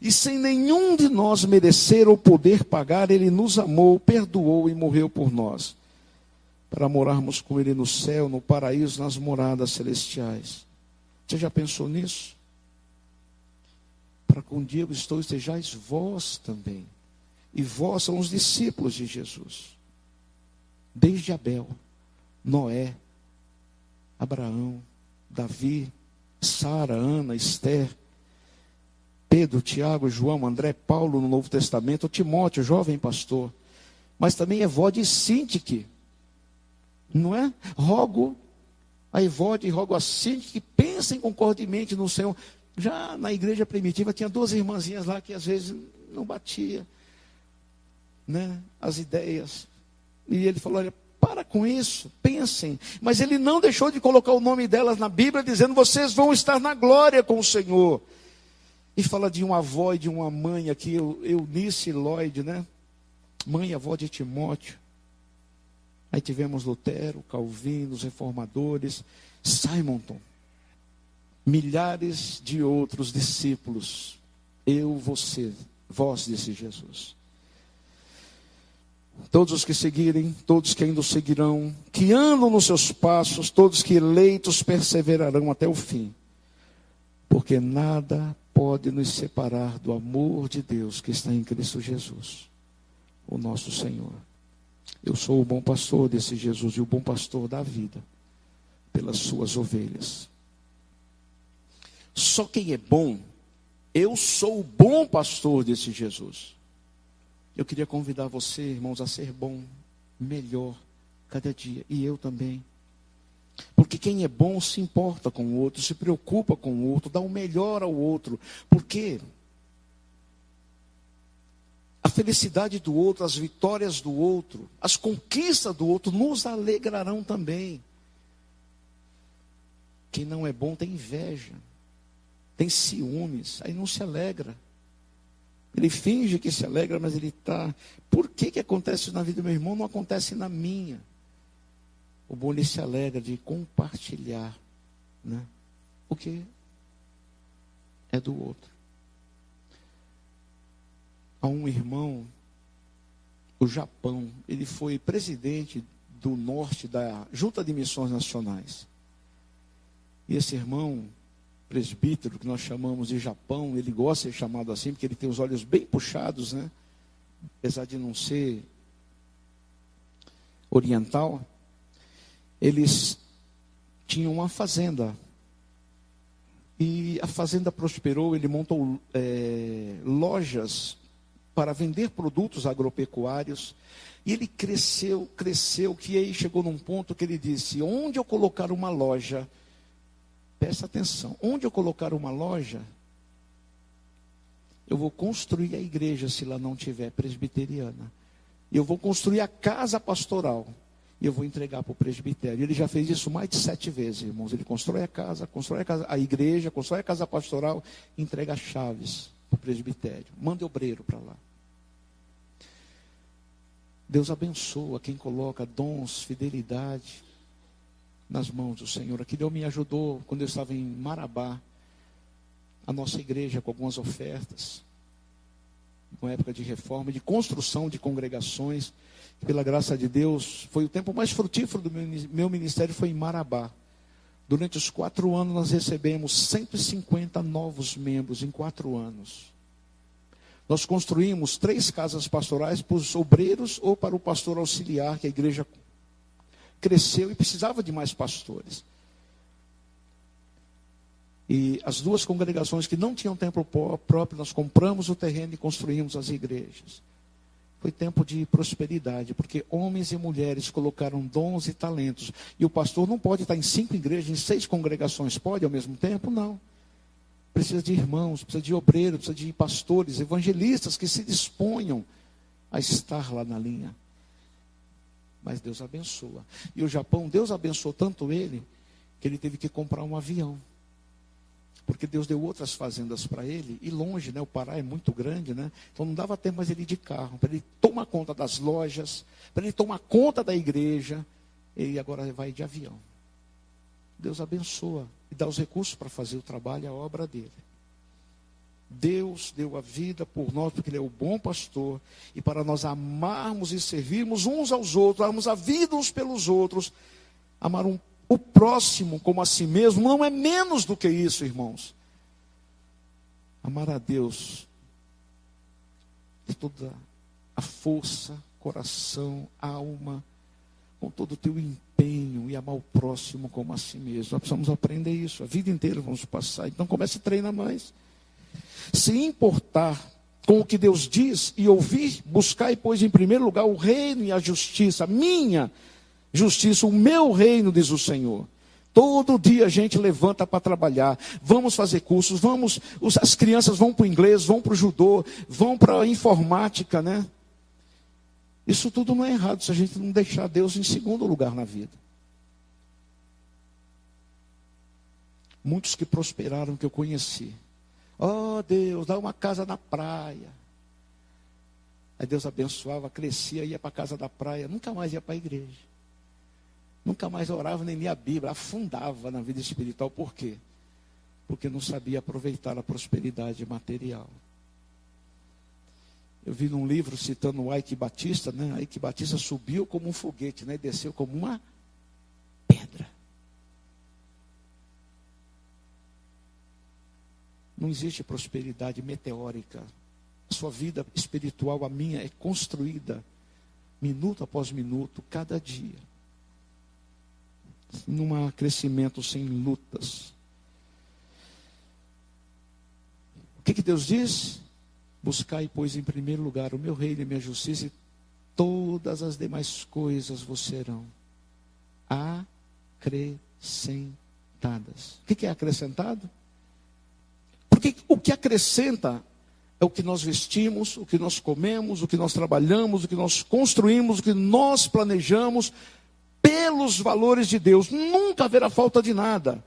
E sem nenhum de nós merecer ou poder pagar, Ele nos amou, perdoou e morreu por nós. Para morarmos com Ele no céu, no paraíso, nas moradas celestiais. Você já pensou nisso? Para que um dia eu estou estejais vós também. E vós são os discípulos de Jesus. Desde Abel, Noé, Abraão, Davi, Sara, Ana, Esther, Pedro, Tiago, João, André, Paulo no Novo Testamento, Timóteo, jovem pastor. Mas também Evode e Sintique. Não é? Rogo a Evode e rogo a Sintique que pensem concordemente no Senhor. Já na igreja primitiva tinha duas irmãzinhas lá que às vezes não batia, né, as ideias. E ele falou, olha, para com isso, pensem. Mas ele não deixou de colocar o nome delas na Bíblia, dizendo, vocês vão estar na glória com o Senhor. E fala de uma avó e de uma mãe aqui, Eunice Lloyd, né? Mãe e avó de Timóteo. Aí tivemos Lutero, Calvino, os reformadores, Simonton, milhares de outros discípulos. Eu, você, vós, disse Jesus. Todos os que seguirem, todos que ainda o seguirão, que andam nos seus passos, todos que eleitos perseverarão até o fim. Porque nada pode nos separar do amor de Deus que está em Cristo Jesus, o nosso Senhor. Eu sou o bom pastor desse Jesus e o bom pastor da vida pelas suas ovelhas. Só quem é bom, eu sou o bom pastor desse Jesus. Eu queria convidar você, irmãos, a ser bom, melhor, cada dia. E eu também. Porque quem é bom se importa com o outro, se preocupa com o outro, dá o melhor ao outro. Porque a felicidade do outro, as vitórias do outro, as conquistas do outro nos alegrarão também. Quem não é bom tem inveja, tem ciúmes, aí não se alegra. Ele finge que se alegra, mas ele está... Por que acontece na vida do meu irmão, não acontece na minha? O bom ele se alegra de compartilhar, né, o que é do outro. Há um irmão, o Japão, ele foi presidente do norte da Junta de Missões Nacionais. E esse irmão, presbítero, que nós chamamos de Japão, ele gosta de ser chamado assim, porque ele tem os olhos bem puxados, né? Apesar de não ser oriental, eles tinham uma fazenda. E a fazenda prosperou, ele montou lojas para vender produtos agropecuários. E ele cresceu, que aí chegou num ponto que ele disse: onde eu colocar uma loja, presta atenção, onde eu colocar uma loja, eu vou construir a igreja se lá não tiver presbiteriana. Eu vou construir a casa pastoral e eu vou entregar para o presbitério. Ele já fez isso mais de 7 vezes, irmãos. Ele constrói a igreja, constrói a casa pastoral, entrega as chaves para o presbitério. Manda obreiro para lá. Deus abençoa quem coloca dons, fidelidade nas mãos do Senhor. Aqui Deus me ajudou quando eu estava em Marabá, a nossa igreja com algumas ofertas, uma época de reforma, de construção de congregações. Pela graça de Deus, foi o tempo mais frutífero do meu ministério, foi em Marabá. Durante os 4 anos nós recebemos 150 novos membros em 4 anos. Nós construímos 3 casas pastorais para os obreiros ou para o pastor auxiliar, que a igreja cresceu e precisava de mais pastores. E as 2 congregações que não tinham templo próprio, nós compramos o terreno e construímos as igrejas. Foi tempo de prosperidade, porque homens e mulheres colocaram dons e talentos. E o pastor não pode estar em 5 igrejas, em 6 congregações. Pode ao mesmo tempo? Não. Precisa de irmãos, precisa de obreiros, precisa de pastores, evangelistas que se disponham a estar lá na linha. Mas Deus abençoa. E o Japão, Deus abençoou tanto ele, que ele teve que comprar um avião. Porque Deus deu outras fazendas para ele, e longe, né? O Pará é muito grande, né? Então não dava tempo mais ele ir de carro, para ele tomar conta das lojas, para ele tomar conta da igreja, ele agora vai de avião. Deus abençoa e dá os recursos para fazer o trabalho, a obra dele. Deus deu a vida por nós, porque ele é o bom pastor, e para nós amarmos e servirmos uns aos outros, darmos a vida uns pelos outros, amar o próximo como a si mesmo, não é menos do que isso, irmãos. Amar a Deus de toda a força, coração, alma, com todo o teu empenho, e amar o próximo como a si mesmo. Nós precisamos aprender isso, a vida inteira vamos passar. Então comece a treinar mais. Se importar com o que Deus diz e ouvir, buscar e pois em primeiro lugar o reino e a justiça, minha justiça, o meu reino, diz o Senhor. Todo dia a gente levanta para trabalhar, vamos fazer cursos, as crianças vão para o inglês, vão para o judô, vão para a informática, né? Isso tudo não é errado se a gente não deixar Deus em segundo lugar na vida. Muitos que prosperaram que eu conheci. Oh Deus, dá uma casa na praia. Aí Deus abençoava, crescia, ia para a casa da praia, nunca mais ia para a igreja. Nunca mais orava nem lia a Bíblia, afundava na vida espiritual. Por quê? Porque não sabia aproveitar a prosperidade material. Eu vi num livro citando o Ike Batista, né? Ike Batista subiu como um foguete, né? E desceu como uma pedra. Não existe prosperidade meteórica. A sua vida espiritual, a minha, é construída minuto após minuto, cada dia. Num crescimento sem lutas. O que Deus diz? Buscai, pois, em primeiro lugar o meu reino e a minha justiça, e todas as demais coisas vos serão acrescentadas. O que é acrescentado? Porque o que acrescenta é o que nós vestimos, o que nós comemos, o que nós trabalhamos, o que nós construímos, o que nós planejamos. Pelos valores de Deus, nunca haverá falta de nada.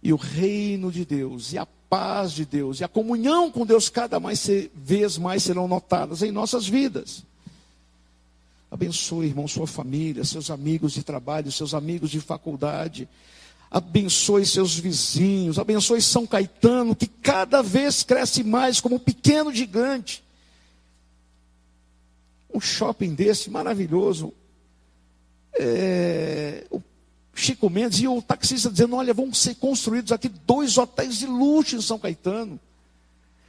E o reino de Deus, e a paz de Deus, e a comunhão com Deus, cada vez mais serão notadas em nossas vidas. Abençoe, irmão, sua família, seus amigos de trabalho, seus amigos de faculdade. Abençoe seus vizinhos, abençoe São Caetano, que cada vez cresce mais como um pequeno gigante. Um shopping desse maravilhoso, o Chico Mendes e o taxista dizendo: olha, vão ser construídos aqui 2 hotéis de luxo em São Caetano.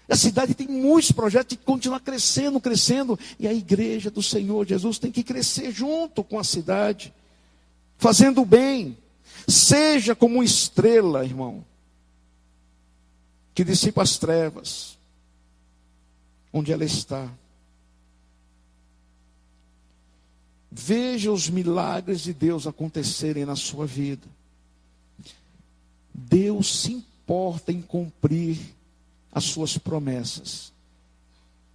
A cidade tem muitos projetos e continua crescendo, e a igreja do Senhor Jesus tem que crescer junto com a cidade, fazendo o bem. Seja como uma estrela, irmão, que dissipa as trevas. onde ela está. Veja os milagres de Deus acontecerem na sua vida. Deus se importa em cumprir as suas promessas.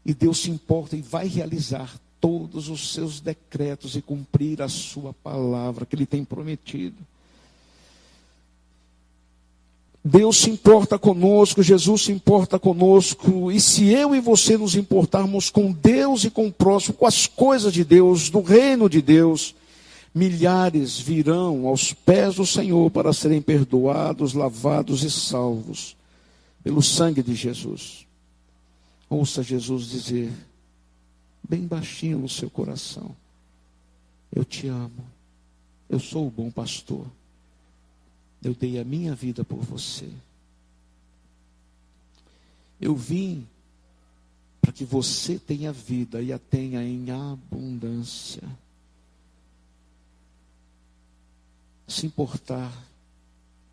E Deus se importa e vai realizar todos os seus decretos e cumprir a sua palavra que Ele tem prometido. Deus se importa conosco, Jesus se importa conosco, e se eu e você nos importarmos com Deus e com o próximo, com as coisas de Deus, do reino de Deus, milhares virão aos pés do Senhor para serem perdoados, lavados e salvos pelo sangue de Jesus. Ouça Jesus dizer, bem baixinho no seu coração, eu te amo, eu sou o bom pastor. Eu dei a minha vida por você. Eu vim para que você tenha vida e a tenha em abundância. Se importar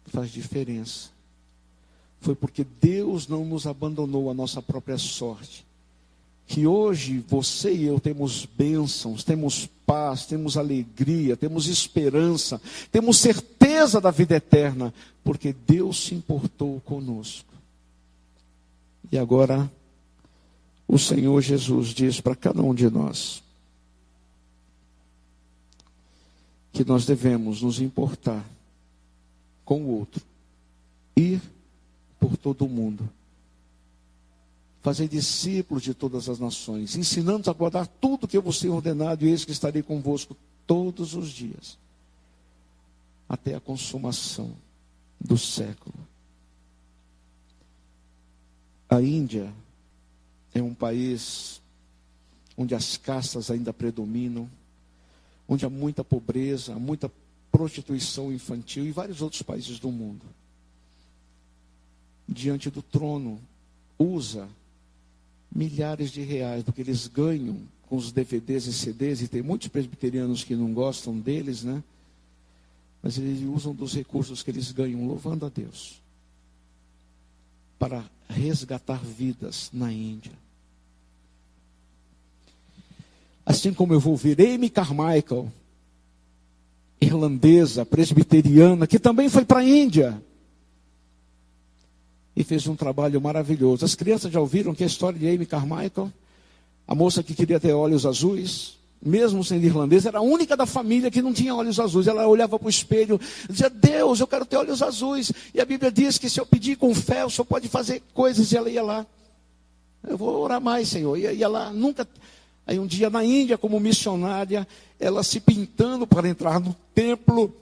faz diferença. Foi porque Deus não nos abandonou à nossa própria sorte, que hoje você e eu temos bênçãos, temos paz, temos alegria, temos esperança, temos certeza da vida eterna, porque Deus se importou conosco. E agora, o Senhor Jesus diz para cada um de nós, que nós devemos nos importar com o outro, ir por todo o mundo, fazer discípulos de todas as nações, ensinando a guardar tudo que eu vos tenho ordenado, e eis que estarei convosco todos os dias, até a consumação do século. A Índia é um país onde as castas ainda predominam, onde há muita pobreza, há muita prostituição infantil, e vários outros países do mundo. Diante do trono, usa milhares de reais, porque eles ganham com os DVDs e CDs, e tem muitos presbiterianos que não gostam deles, né? Mas eles usam dos recursos que eles ganham, louvando a Deus, para resgatar vidas na Índia. Assim como eu vou ver Amy Carmichael, irlandesa, presbiteriana, que também foi para a Índia, e fez um trabalho maravilhoso. As crianças já ouviram que a história de Amy Carmichael, a moça que queria ter olhos azuis, mesmo sendo irlandesa, era a única da família que não tinha olhos azuis. Ela olhava para o espelho e dizia, Deus, eu quero ter olhos azuis. E a Bíblia diz que se eu pedir com fé, o Senhor pode fazer coisas. E ela ia lá. Eu vou orar mais, Senhor. E ia lá, nunca... Aí um dia na Índia, como missionária, ela se pintando para entrar no templo,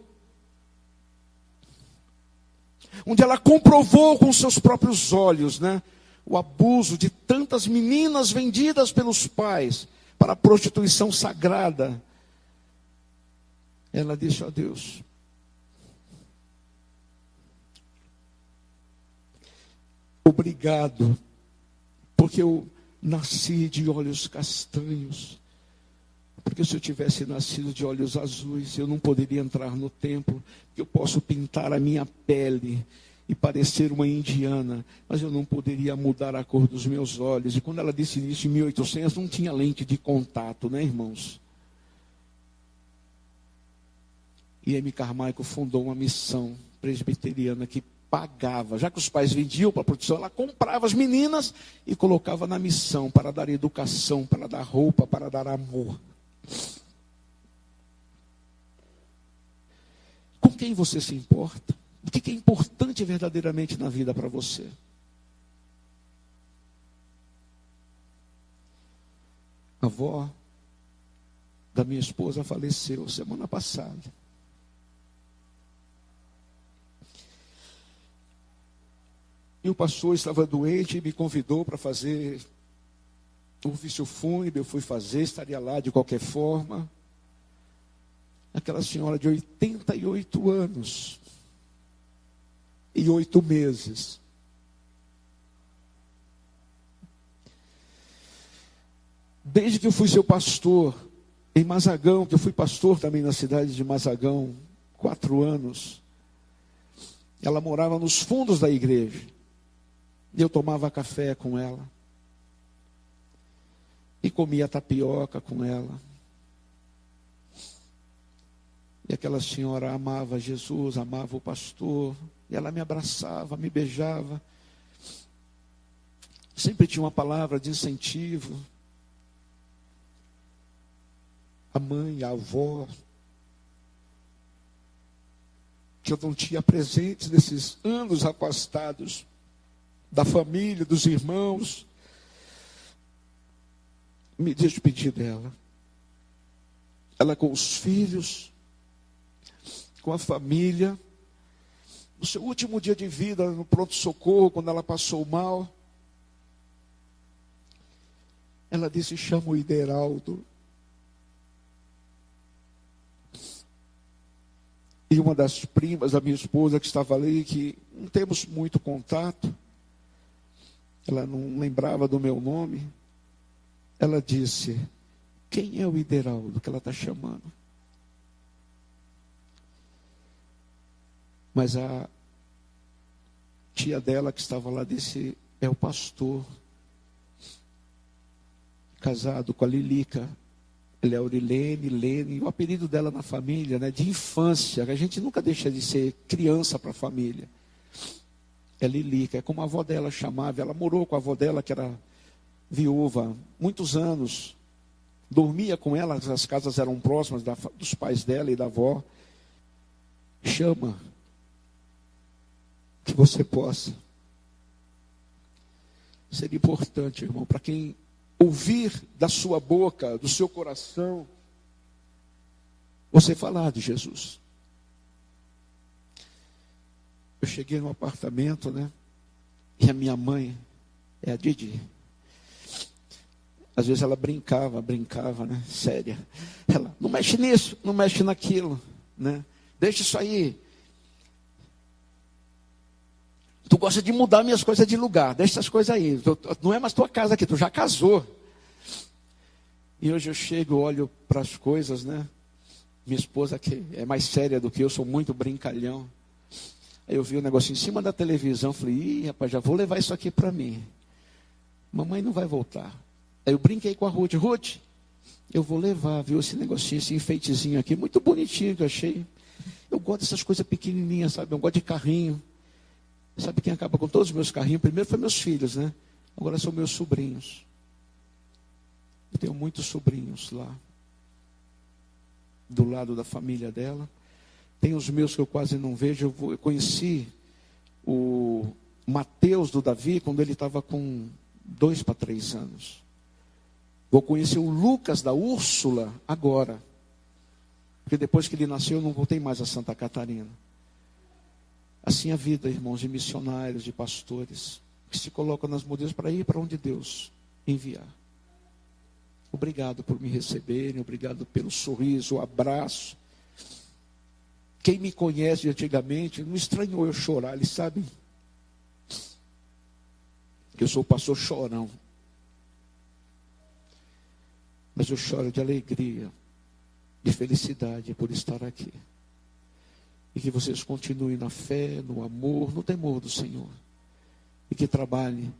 onde ela comprovou com seus próprios olhos, né, o abuso de tantas meninas vendidas pelos pais para a prostituição sagrada. Ela disse a Deus, obrigado, porque eu nasci de olhos castanhos. Porque se eu tivesse nascido de olhos azuis, eu não poderia entrar no templo. Eu posso pintar a minha pele e parecer uma indiana, mas eu não poderia mudar a cor dos meus olhos. E quando ela disse isso em 1800, não tinha lente de contato, né, irmãos? E Amy Carmichael fundou uma missão presbiteriana que pagava, já que os pais vendiam para a produção, ela comprava as meninas e colocava na missão para dar educação, para dar roupa, para dar amor. Com quem você se importa? O que é importante verdadeiramente na vida para você? A avó da minha esposa faleceu semana passada. E o pastor estava doente e me convidou para fazer o ofício fúnebre. Eu fui fazer, estaria lá de qualquer forma. Aquela senhora de 88 anos e 8 meses. Desde que eu fui seu pastor em Mazagão, que eu fui pastor também na cidade de Mazagão, 4 anos, ela morava nos fundos da igreja. E eu tomava café com ela. e comia tapioca com ela. E aquela senhora amava Jesus, amava o pastor, e ela me abraçava, me beijava. Sempre tinha uma palavra de incentivo. A mãe, a avó, que eu não tinha presentes nesses anos afastados da família, dos irmãos, me despedi dela. Ela com os filhos, com a família, no seu último dia de vida, no pronto-socorro, quando ela passou mal, ela disse: chama o Ideraldo. E uma das primas da minha esposa que estava ali, que não temos muito contato, ela não lembrava do meu nome, ela disse: quem é o Ideraldo que ela está chamando? Mas a tia dela que estava lá disse: é o pastor, casado com a Lilica. Ele é Aurilene, Lene, o apelido dela na família, né, de infância, a gente nunca deixa de ser criança para a família. É Lilica, é como a avó dela chamava. Ela morou com a avó dela, que era viúva, muitos anos. Dormia com ela, as casas eram próximas dos pais dela e da avó. Chama, que você possa. Seria importante, irmão, para quem ouvir da sua boca, do seu coração, você falar de Jesus. Eu cheguei no apartamento, né? E a minha mãe, é a Didi. Às vezes ela brincava, né? Séria. Ela, não mexe nisso, não mexe naquilo, né? Deixa isso aí. Tu gosta de mudar minhas coisas de lugar, deixa essas coisas aí. Não é mais tua casa aqui, tu já casou. E hoje eu chego, olho para as coisas, né? Minha esposa, que é mais séria do que eu, sou muito brincalhão. Aí eu vi um negócio em cima da televisão, falei: ih, rapaz, já vou levar isso aqui para mim. Mamãe não vai voltar. Aí eu brinquei com a Ruth: Ruth, eu vou levar, viu, esse negocinho, esse enfeitezinho aqui, muito bonitinho que eu achei. Eu gosto dessas coisas pequenininhas, sabe? Eu gosto de carrinho. Sabe quem acaba com todos os meus carrinhos? Primeiro foi meus filhos, né? Agora são meus sobrinhos. Eu tenho muitos sobrinhos lá, do lado da família dela. Tem os meus que eu quase não vejo. Eu conheci o Mateus do Davi quando ele estava com 2 para 3 anos. Vou conhecer o Lucas da Úrsula agora. Porque depois que ele nasceu, eu não voltei mais a Santa Catarina. Assim a vida, irmãos, de missionários, de pastores, que se colocam nas mudas para ir para onde Deus enviar. Obrigado por me receberem, obrigado pelo sorriso, o abraço. Quem me conhece de antigamente não estranhou eu chorar, eles sabem que eu sou o pastor chorão. Mas eu choro de alegria, de felicidade por estar aqui. E que vocês continuem na fé, no amor, no temor do Senhor. E que trabalhem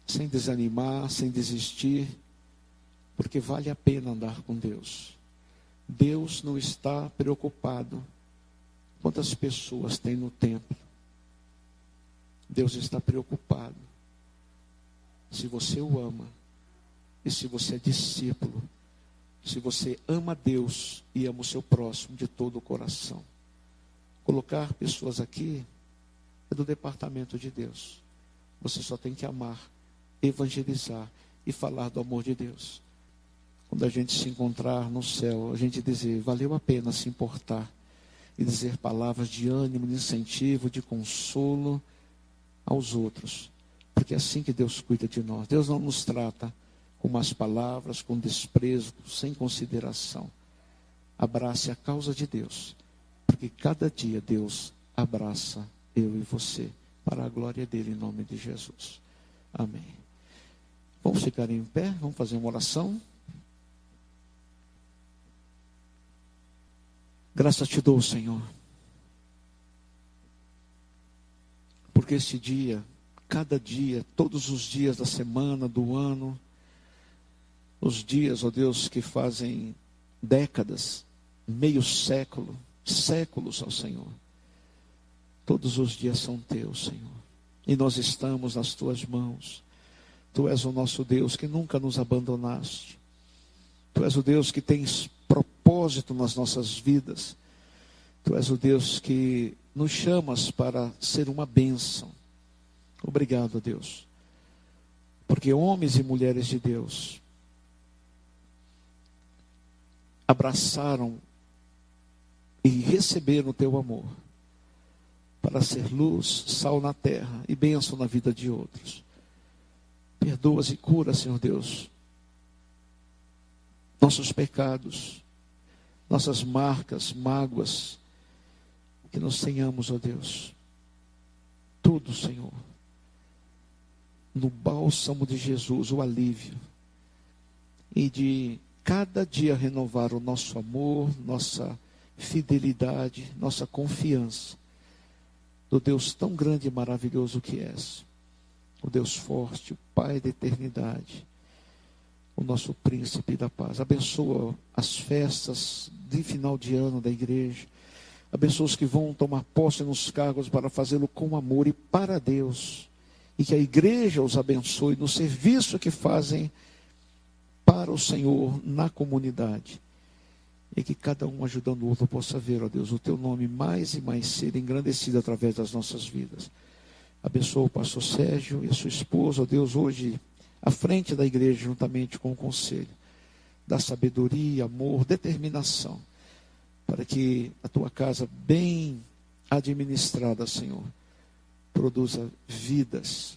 sem desanimar, sem desistir, porque vale a pena andar com Deus. Deus não está preocupado quantas pessoas tem no templo. Deus está preocupado se você o ama e se você é discípulo. Se você ama Deus e ama o seu próximo de todo o coração. Colocar pessoas aqui é do departamento de Deus. Você só tem que amar, evangelizar e falar do amor de Deus. Quando a gente se encontrar no céu, a gente dizer: valeu a pena se importar. E dizer palavras de ânimo, de incentivo, de consolo aos outros. Porque é assim que Deus cuida de nós. Deus não nos trata com más palavras, com desprezo, sem consideração. Abrace a causa de Deus, porque cada dia Deus abraça eu e você, para a glória dele, em nome de Jesus. Amém. Vamos ficar em pé, vamos fazer uma oração. Graças te dou, Senhor, porque esse dia, cada dia, todos os dias da semana, do ano, Os dias, ó Deus, que fazem décadas, meio século, séculos ao Senhor. Todos os dias são teus, Senhor. E nós estamos nas tuas mãos. Tu és o nosso Deus que nunca nos abandonaste. Tu és o Deus que tens propósito nas nossas vidas. Tu és o Deus que nos chamas para ser uma bênção. Obrigado, Deus. Porque homens e mulheres de Deus abraçaram e receberam o teu amor para ser luz, sal na terra e bênção na vida de outros. Perdoa-as e cura, Senhor Deus, nossos pecados, nossas marcas, mágoas, que nós tenhamos, ó Deus, tudo, Senhor, no bálsamo de Jesus, o alívio, e de cada dia renovar o nosso amor, nossa fidelidade, nossa confiança, do Deus tão grande e maravilhoso que és, o Deus forte, o Pai da eternidade, o nosso príncipe da paz. Abençoa as festas de final de ano da igreja, abençoa os que vão tomar posse nos cargos para fazê-lo com amor e para Deus, e que a igreja os abençoe no serviço que fazem para o Senhor na comunidade, e que cada um ajudando o outro possa ver, ó Deus, o teu nome mais e mais ser engrandecido através das nossas vidas. Abençoa o pastor Sérgio e a sua esposa, ó Deus, hoje à frente da igreja, juntamente com o conselho. Dá sabedoria, amor, determinação, para que a tua casa bem administrada, Senhor, produza vidas,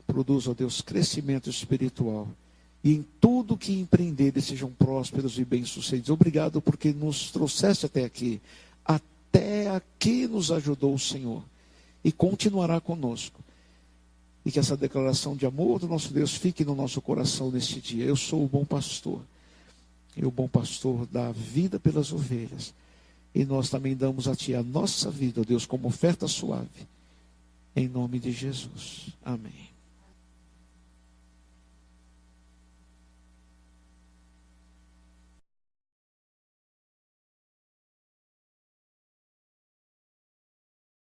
produza, ó Deus, crescimento espiritual, e em tudo que empreenderes sejam prósperos e bem-sucedidos. Obrigado porque nos trouxeste até aqui nos ajudou o Senhor, e continuará conosco. E que essa declaração de amor do nosso Deus fique no nosso coração neste dia. Eu sou o bom pastor, e o bom pastor dá vida pelas ovelhas, e nós também damos a Ti a nossa vida, ó Deus, como oferta suave, em nome de Jesus. Amém.